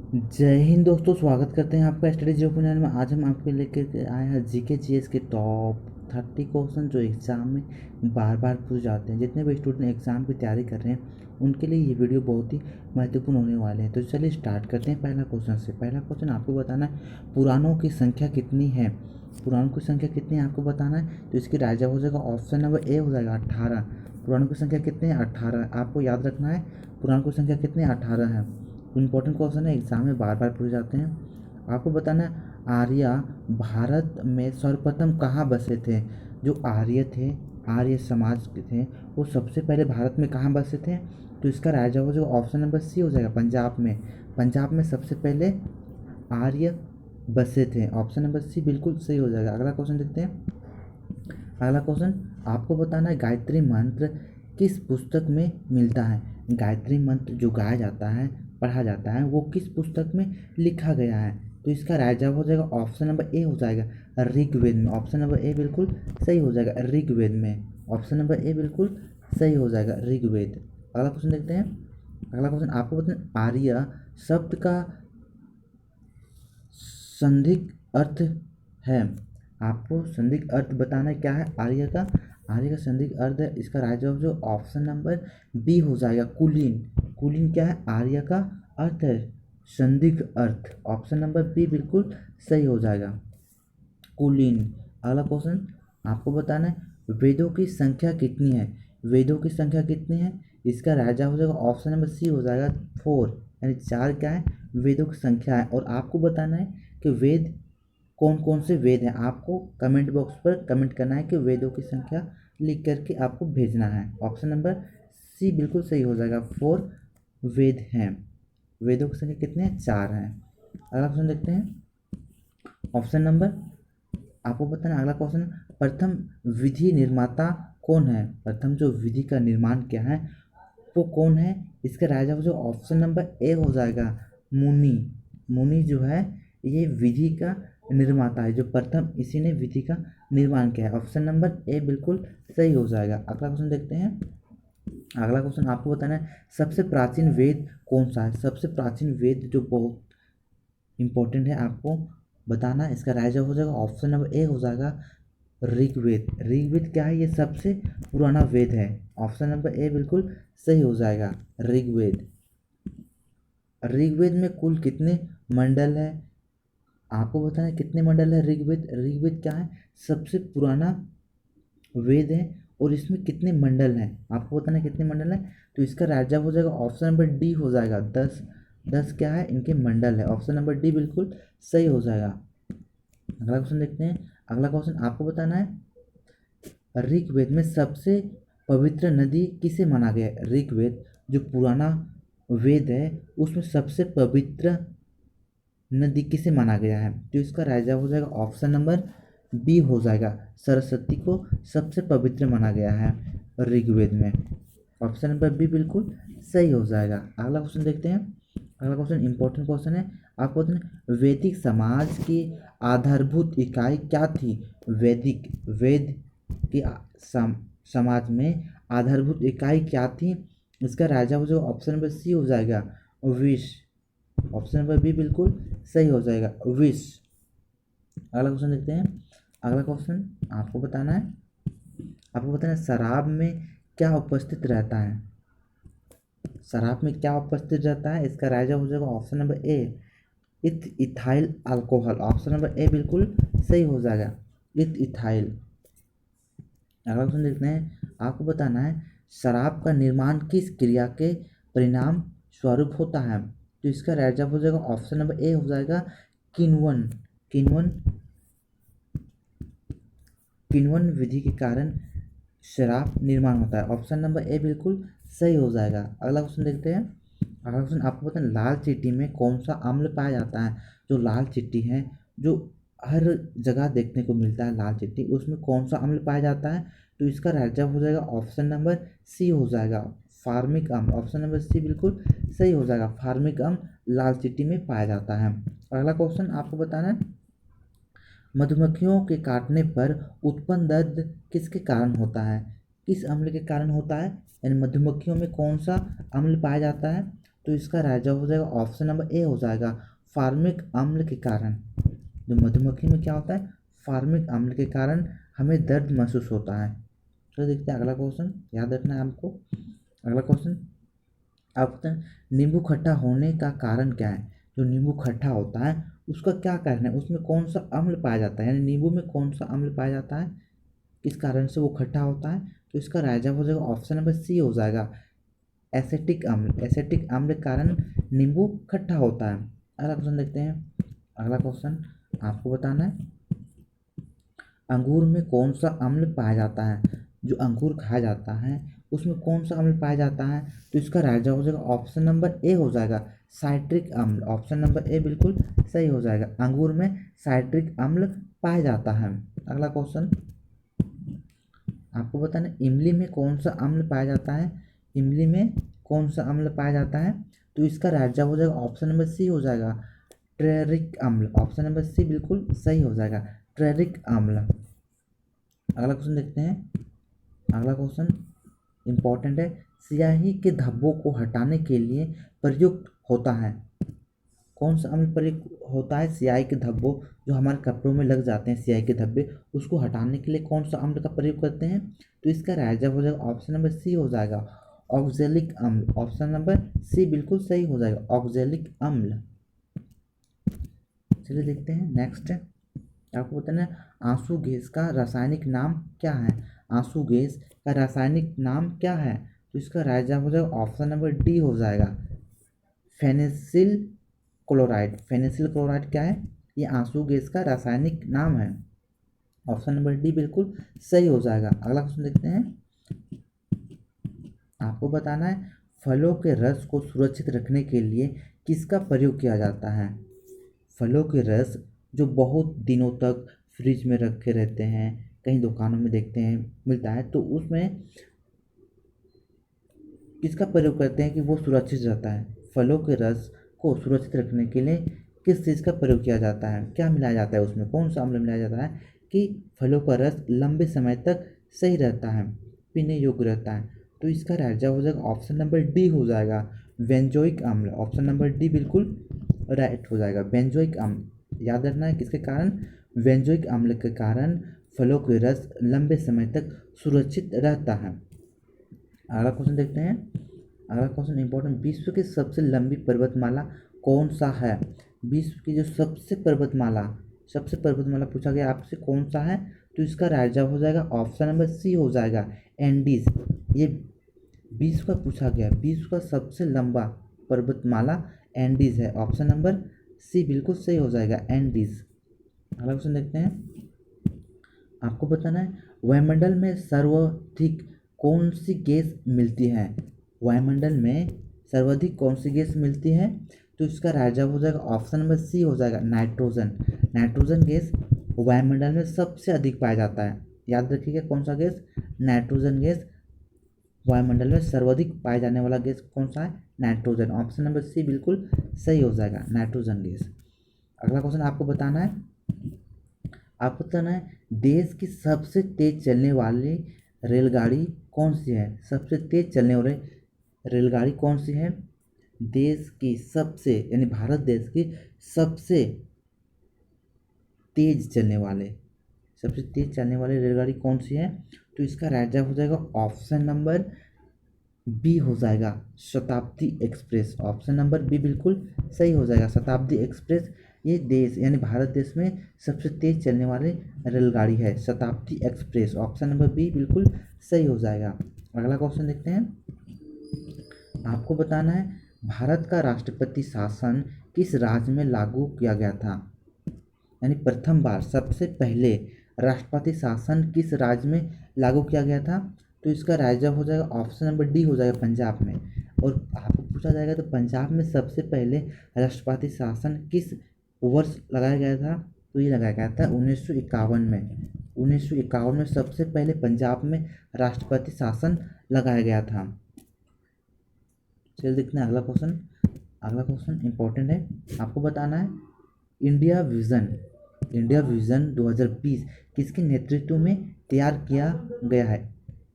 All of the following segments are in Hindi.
जय हिंद दोस्तों, स्वागत करते हैं आपका स्टडी जो चैनल में। आज हम आपके लेकर के आए हैं जीके जीएस के टॉप 30 क्वेश्चन जो एग्ज़ाम में बार बार पूछ जाते हैं। जितने भी स्टूडेंट एग्ज़ाम की तैयारी कर रहे हैं उनके लिए ये वीडियो बहुत ही महत्वपूर्ण होने वाले हैं। तो चलिए स्टार्ट करते हैं पहला क्वेश्चन से। पहला क्वेश्चन आपको बताना है पुराणों की संख्या कितनी है। पुराणों की संख्या कितनी है आपको बताना है। तो इसकी राइट जवाब हो जाएगा ऑप्शन नंबर ए हो जाएगा 18। पुराणों की संख्या कितनी है? 18 आपको याद रखना है। पुराणों की संख्या कितनी है? 18 है। इम्पोर्टेंट क्वेश्चन है, एग्जाम में बार बार पूछे जाते हैं। आपको बताना है आर्य भारत में सर्वप्रथम कहाँ बसे थे। जो आर्य थे, आर्य समाज के थे, वो सबसे पहले भारत में कहाँ बसे थे। तो इसका राइट जवाब जो ऑप्शन नंबर सी हो जाएगा, पंजाब में। पंजाब में सबसे पहले आर्य बसे थे। ऑप्शन नंबर सी बिल्कुल सही हो जाएगा। अगला क्वेश्चन देखते हैं। अगला क्वेश्चन आपको बताना है गायत्री मंत्र किस पुस्तक में मिलता है। गायत्री मंत्र जो गाया जाता है, पढ़ा जाता है, वो किस पुस्तक में लिखा गया है। तो इसका राइट जवाब हो जाएगा ऑप्शन नंबर ए हो जाएगा, ऋग्वेद में। ऑप्शन नंबर ए बिल्कुल सही हो जाएगा, ऋग्वेद में। ऑप्शन नंबर ए बिल्कुल सही हो जाएगा, ऋग्वेद। अगला क्वेश्चन देखते हैं। अगला क्वेश्चन आपको बताना आर्य शब्द का संदिग्ध अर्थ है। आपको संदिग्ध अर्थ बताना है क्या है आर्य का। आर्य का संदिग्ध अर्थ है, इसका राइट जवाब जो ऑप्शन नंबर बी हो जाएगा, कुलीन। कुलीन क्या है? आर्य का अर्थ है संदिग्ध अर्थ। ऑप्शन नंबर बी बिल्कुल सही हो जाएगा, कुलीन। अगला क्वेश्चन आपको बताना है वेदों की संख्या कितनी है। वेदों की संख्या कितनी है? इसका राइट जवाब हो जाएगा ऑप्शन नंबर सी हो जाएगा, 4। यानी 4 क्या है? वेदों की संख्या है। और आपको बताना है कि वेद कौन कौन से वेद हैं। आपको कमेंट बॉक्स पर कमेंट करना है कि वेदों की संख्या लिख करके आपको भेजना है। ऑप्शन नंबर सी बिल्कुल सही हो जाएगा, 4 वेद हैं। वेदों की संख्या कितने हैं? 4 हैं। अगला क्वेश्चन देखते हैं। ऑप्शन नंबर आपको बताना है। अगला क्वेश्चन प्रथम विधि निर्माता कौन है। प्रथम जो विधि का निर्माण किया है वो कौन है। इसका राइट जवाब जो ऑप्शन नंबर ए हो जाएगा, मुनि। मुनि जो है ये विधि का निर्माता है, जो प्रथम इसी ने विधि का निर्माण किया है। ऑप्शन नंबर ए बिल्कुल सही हो जाएगा। अगला क्वेश्चन देखते हैं। अगला क्वेश्चन आपको बताना है सबसे प्राचीन वेद कौन सा है। सबसे प्राचीन वेद जो बहुत इंपॉर्टेंट है, आपको बताना है। इसका राइट जवाब हो जाएगा ऑप्शन नंबर ए हो जाएगा, ऋग्वेद। ऋग्वेद क्या है? ये सबसे पुराना वेद है। ऑप्शन नंबर ए बिल्कुल सही हो जाएगा, ऋग्वेद। ऋग्वेद में कुल कितने मंडल है? आपको बताना है कितने मंडल है ऋग्वेद। ऋग्वेद क्या है? सबसे पुराना वेद है। और इसमें कितने मंडल हैं आपको बताना है, कितने मंडल हैं। तो इसका राइट जवाब हो जाएगा ऑप्शन नंबर डी हो जाएगा, 10। 10 क्या है? इनके मंडल है। ऑप्शन नंबर डी बिल्कुल सही हो जाएगा। अगला क्वेश्चन देखते हैं। अगला क्वेश्चन आपको बताना है ऋग्वेद में सबसे पवित्र नदी किसे माना गया है। ऋग्वेद जो पुराना वेद है उसमें सबसे पवित्र नदी किसे माना गया है। तो इसका राइट जवाब हो जाएगा ऑप्शन नंबर बी हो जाएगा, सरस्वती को सबसे पवित्र माना गया है ऋग्वेद में। ऑप्शन नंबर बी बिल्कुल सही हो जाएगा। अगला क्वेश्चन देखते हैं। अगला क्वेश्चन इंपॉर्टेंट क्वेश्चन है। आपको वैदिक समाज की आधारभूत इकाई क्या थी। वैदिक वेद की समाज में आधारभूत इकाई क्या थी। इसका राजा हो जो ऑप्शन नंबर सी हो जाएगा, विश। ऑप्शन नंबर बी बिल्कुल सही हो जाएगा, विश। अगला क्वेश्चन देखते हैं। अगला क्वेश्चन आपको बताना है शराब में क्या उपस्थित रहता है। शराब में क्या उपस्थित रहता है। इसका राइट जवाब हो जाएगा option number A, ethyl alcohol. Option number A बिल्कुल सही हो जाएगा, इथाइल। अगला क्वेश्चन देखते हैं। आपको बताना है शराब का निर्माण किस क्रिया के परिणाम स्वरूप होता है। तो इसका राइट जवाब हो जाएगा ऑप्शन नंबर ए हो जाएगा, किण्वन। किण्वन किण्वन विधि के कारण शराब निर्माण होता है। ऑप्शन नंबर ए बिल्कुल सही हो जाएगा। अगला क्वेश्चन देखते हैं। अगला क्वेश्चन आपको पता है लाल चींटी में कौन सा अम्ल पाया जाता है। जो लाल चींटी है, जो हर जगह देखने को मिलता है लाल चींटी, उसमें कौन सा अम्ल पाया जाता है। तो इसका राइट जवाब हो जाएगा ऑप्शन नंबर सी हो जाएगा, फार्मिक अम्ल। ऑप्शन नंबर सी बिल्कुल सही हो जाएगा, फार्मिक अम्ल लाल चींटी में पाया जाता है। अगला क्वेश्चन आपको बताना है मधुमक्खियों के काटने पर उत्पन्न दर्द किसके कारण होता है। किस अम्ल के कारण होता है, यानी मधुमक्खियों में कौन सा अम्ल पाया जाता है। तो इसका राइट जवाब हो जाएगा ऑप्शन नंबर ए हो जाएगा, फार्मिक अम्ल के कारण। जो मधुमक्खी में क्या होता है, फार्मिक अम्ल के कारण हमें दर्द महसूस होता है। तो देखते हैं अगला क्वेश्चन, याद रखना है आपको। अगला क्वेश्चन आप बताएं, नींबू खट्टा होने का कारण क्या है। जो नींबू खट्टा होता है उसका क्या कारण है, उसमें कौन सा अम्ल पाया जाता है, यानी नींबू में कौन सा अम्ल पाया जाता है, किस कारण से वो खट्टा होता है। तो इसका राइट जवाब हो जाएगा ऑप्शन नंबर सी हो जाएगा, एसेटिक अम्ल। एसेटिक अम्ल के कारण नींबू खट्टा होता है। अगला क्वेश्चन देखते हैं। अगला क्वेश्चन आपको बताना है, अंगूर में कौन सा अम्ल पाया जाता है। जो अंगूर खाया जाता है उसमें कौन सा अम्ल पाया जाता है। तो इसका राइट जवाब हो जाएगा ऑप्शन नंबर ए हो जाएगा, साइट्रिक अम्ल। ऑप्शन नंबर ए बिल्कुल सही हो जाएगा, अंगूर में साइट्रिक अम्ल पाया जाता है। अगला क्वेश्चन आपको बताना, इमली में कौन सा अम्ल पाया जाता है। इमली में कौन सा अम्ल पाया जाता है। तो इसका राइट जवाब हो जाएगा ऑप्शन नंबर सी हो जाएगा, ट्रेरिक अम्ल। ऑप्शन नंबर सी बिल्कुल सही हो जाएगा, ट्रेरिक अम्ल। अगला क्वेश्चन देखते हैं। अगला क्वेश्चन इंपॉर्टेंट है, स्याही के धब्बों को हटाने के लिए प्रयुक्त होता है। कौन सा अम्ल प्रयुक्त होता है स्याही के धब्बों, जो हमारे कपड़ों में लग जाते हैं स्याही के धब्बे, उसको हटाने के लिए कौन सा अम्ल का प्रयोग करते हैं। तो इसका राइट जवाब हो जाएगा ऑप्शन नंबर सी हो जाएगा, ऑक्जेलिक अम्ल। ऑप्शन नंबर सी बिल्कुल सही हो जाएगा, ऑक्जेलिक अम्ल। चलिए देखते हैं नेक्स्ट। आपको बताना है, आंसू गैस का रासायनिक नाम क्या है। आंसू गैस का रासायनिक नाम क्या है। तो इसका राइट जवाब हो जाएगा ऑप्शन नंबर डी हो जाएगा, फेनेसिल क्लोराइड। फेनेसिल क्लोराइड क्या है, ये आंसू गैस का रासायनिक नाम है। ऑप्शन नंबर डी बिल्कुल सही हो जाएगा। अगला क्वेश्चन देखते हैं। आपको बताना है, फलों के रस को सुरक्षित रखने के लिए किसका प्रयोग किया जाता है। फलों के रस जो बहुत दिनों तक फ्रिज में रखे रहते हैं, कहीं दुकानों में देखते हैं मिलता है, तो उसमें किसका प्रयोग करते हैं कि वो सुरक्षित रहता है। फलों के रस को सुरक्षित रखने के लिए किस चीज़ का प्रयोग किया जाता है, क्या मिलाया जाता है उसमें, कौन सा अम्ल मिलाया जाता है कि फलों का रस लंबे समय तक सही रहता है, पीने योग्य रहता है। तो इसका राइट जवाब हो जाएगा ऑप्शन नंबर डी हो जाएगा, बेंजोइक अम्ल। ऑप्शन नंबर डी बिल्कुल राइट हो जाएगा, बेंजोइक अम्ल। याद रखना है किसके कारण, बेंजोइक अम्ल के कारण फलों के रस लंबे समय तक सुरक्षित रहता है। अगला क्वेश्चन देखते हैं। अगला क्वेश्चन इंपॉर्टेंट, विश्व की सबसे लंबी पर्वतमाला कौन सा है। विश्व की जो सबसे पर्वतमाला पूछा गया आपसे कौन सा है। तो इसका राइट जवाब हो जाएगा ऑप्शन नंबर सी हो जाएगा, एंडीज। ये विश्व का पूछा गया, विश्व का सबसे लंबा पर्वतमाला एंडीज है। ऑप्शन नंबर सी बिल्कुल सही हो जाएगा, एंडीज। अगला क्वेश्चन देखते हैं। आपको बताना है, वायुमंडल में सर्वाधिक कौन सी गैस मिलती है। वायुमंडल में सर्वाधिक कौन सी गैस मिलती है। तो इसका राइट जवाब हो जाएगा ऑप्शन नंबर सी हो जाएगा, नाइट्रोजन। नाइट्रोजन गैस वायुमंडल में सबसे अधिक पाया जाता है। याद रखिएगा कौन सा गैस, नाइट्रोजन गैस वायुमंडल में सर्वाधिक पाया जाने वाला गैस कौन सा है, नाइट्रोजन। ऑप्शन नंबर सी बिल्कुल सही हो जाएगा, नाइट्रोजन गैस। अगला क्वेश्चन आपको बताना है, आपको बताना है, देश की सबसे तेज चलने वाली रेलगाड़ी कौन सी है। सबसे तेज चलने वाली रेलगाड़ी कौन सी है। देश की सबसे यानी भारत देश की सबसे तेज चलने वाले सबसे तेज चलने वाली रेलगाड़ी कौन सी है। तो इसका राइट जवाब हो जाएगा ऑप्शन नंबर बी हो जाएगा, शताब्दी एक्सप्रेस। ऑप्शन नंबर बी बिल्कुल सही हो जाएगा, शताब्दी एक्सप्रेस। ये देश यानी भारत देश में सबसे तेज चलने वाली रेलगाड़ी है, शताब्दी एक्सप्रेस। ऑप्शन नंबर बी बिल्कुल सही हो जाएगा। अगला क्वेश्चन देखते हैं। आपको बताना है, भारत का राष्ट्रपति शासन किस राज्य में लागू किया गया था। यानी प्रथम बार सबसे पहले राष्ट्रपति शासन किस राज्य में लागू किया गया था। तो इसका राइट जवाब हो जाएगा ऑप्शन नंबर डी हो जाएगा, पंजाब में। और आपको पूछा जाएगा तो पंजाब में सबसे पहले राष्ट्रपति शासन किस वर्ष लगाया गया था। तो ये लगाया गया था 1951 में। 1951 में सबसे पहले पंजाब में राष्ट्रपति शासन लगाया गया था। चलिए देखते हैं अगला क्वेश्चन। अगला क्वेश्चन इंपॉर्टेंट है, आपको बताना है, इंडिया विजन 2020 किसके नेतृत्व में तैयार किया गया है।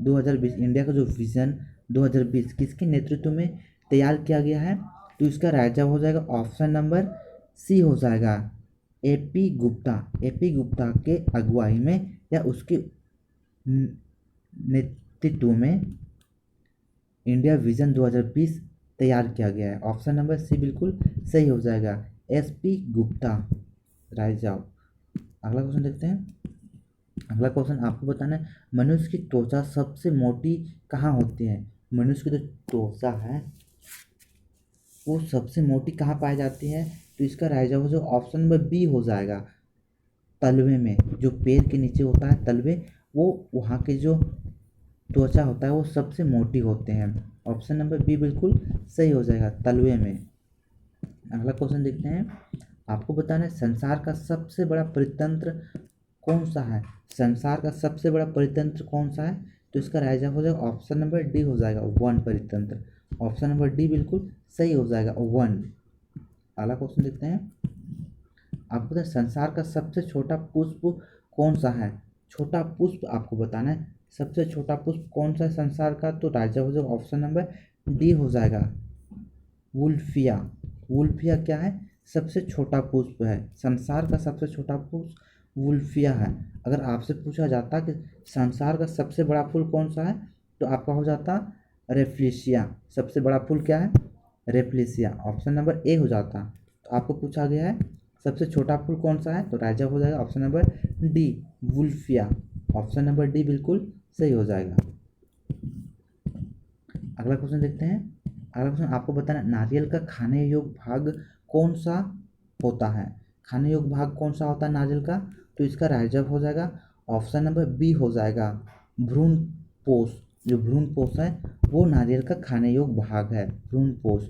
2020 इंडिया का जो विजन 2020 किसके नेतृत्व में तैयार किया गया है। तो इसका राइट जवाब हो जाएगा ऑप्शन नंबर सी हो जाएगा। एपी गुप्ता, एपी गुप्ता के अगुवाई में या उसके नेतृत्व में इंडिया विजन 2020 तैयार किया गया है। ऑप्शन नंबर सी बिल्कुल सही हो जाएगा, एसपी गुप्ता राइट जवाब। अगला क्वेश्चन देखते हैं। अगला क्वेश्चन आपको बताना है मनुष्य की त्वचा सबसे मोटी कहाँ होती है। मनुष्य की जो त्वचा है वो सबसे मोटी कहाँ पाई जाती है, तो इसका राइट जवाब जो ऑप्शन नंबर बी हो जाएगा, तलवे में। जो पैर के नीचे होता है तलवे, वो वहाँ के जो त्वचा होता है वो सबसे मोटी होते हैं। ऑप्शन नंबर बी बिल्कुल सही हो जाएगा, तलवे में। अगला क्वेश्चन देखते हैं। आपको बताना है संसार का सबसे बड़ा परितंत्र कौन सा है। संसार का सबसे बड़ा परितंत्र कौन सा है, तो इसका राइट जवाब हो जाएगा ऑप्शन नंबर डी हो जाएगा, वन परितंत्र। ऑप्शन नंबर डी बिल्कुल सही हो जाएगा, वन। अगला क्वेश्चन देखते हैं। आपको बताया संसार का सबसे छोटा पुष्प कौन सा है। छोटा पुष्प आपको बताना है सबसे छोटा पुष्प कौन सा है संसार का, तो राइट जवाब हो जाएगा ऑप्शन नंबर डी हो जाएगा, वुल्फिया। वुल्फिया क्या है, सबसे छोटा पुष्प है। संसार का सबसे छोटा पुष्प वुल्फिया है। अगर आपसे पूछा जाता कि संसार का सबसे बड़ा फूल कौन सा है, तो आपका हो जाता रेफ्लिशिया। सबसे बड़ा फूल क्या है, रेफ्लिशिया। ऑप्शन नंबर ए हो जाता। तो आपको पूछा गया है सबसे छोटा फूल कौन सा है, तो राइट जवाब हो जाएगा option number D, Wolffia. Option number D बिल्कुल सही हो जाएगा। अगला क्वेश्चन देखते हैं। अगला क्वेश्चन आपको बताना नारियल का खाने योग्य भाग कौन सा होता है। खाने योग्य भाग कौन सा होता है नारियल का, तो इसका राइट जवाब हो जाएगा ऑप्शन नंबर बी हो जाएगा, भ्रूण पोष। जो भ्रूण पोष है वो नारियल का खाने योग्य भाग है। भ्रूण पोष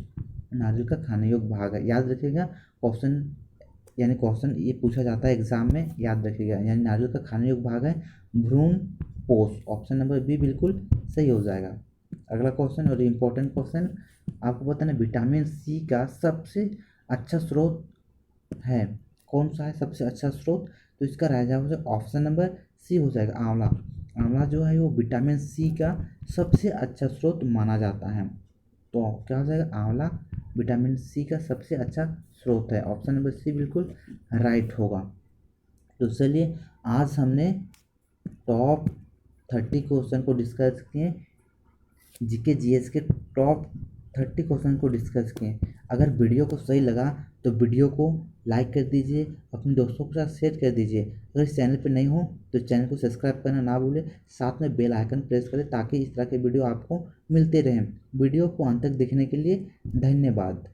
नारियल का खाने योग्य भाग है, याद रखिएगा। क्वेश्चन यानी क्वेश्चन ये पूछा जाता है एग्जाम में, याद रखिएगा। यानी नारियल का खाने योग्य भाग है भ्रूण पोष। ऑप्शन नंबर बी बिल्कुल सही हो जाएगा। अगला क्वेश्चन और इम्पोर्टेंट क्वेश्चन आपको बताना विटामिन सी का सबसे अच्छा स्रोत है कौन सा है, सबसे अच्छा स्रोत, तो इसका राइट जवाब हो जाएगा ऑप्शन नंबर सी हो जाएगा, आंवला। आंवला जो है वो विटामिन सी का सबसे अच्छा स्रोत माना जाता है। तो क्या हो जाएगा, आंवला विटामिन सी का सबसे अच्छा स्रोत है। ऑप्शन नंबर सी बिल्कुल राइट होगा। तो चलिए आज हमने टॉप 30 क्वेश्चन को डिस्कस किए, जीके जीएस के टॉप 30 क्वेश्चन को डिस्कस किए। अगर वीडियो को सही लगा तो वीडियो को लाइक कर दीजिए, अपने दोस्तों के साथ शेयर कर दीजिए। अगर इस चैनल पर नहीं हो तो चैनल को सब्सक्राइब करना ना भूलें, साथ में बेल आइकन प्रेस करें ताकि इस तरह के वीडियो आपको मिलते रहें। वीडियो को अंत तक देखने के लिए धन्यवाद।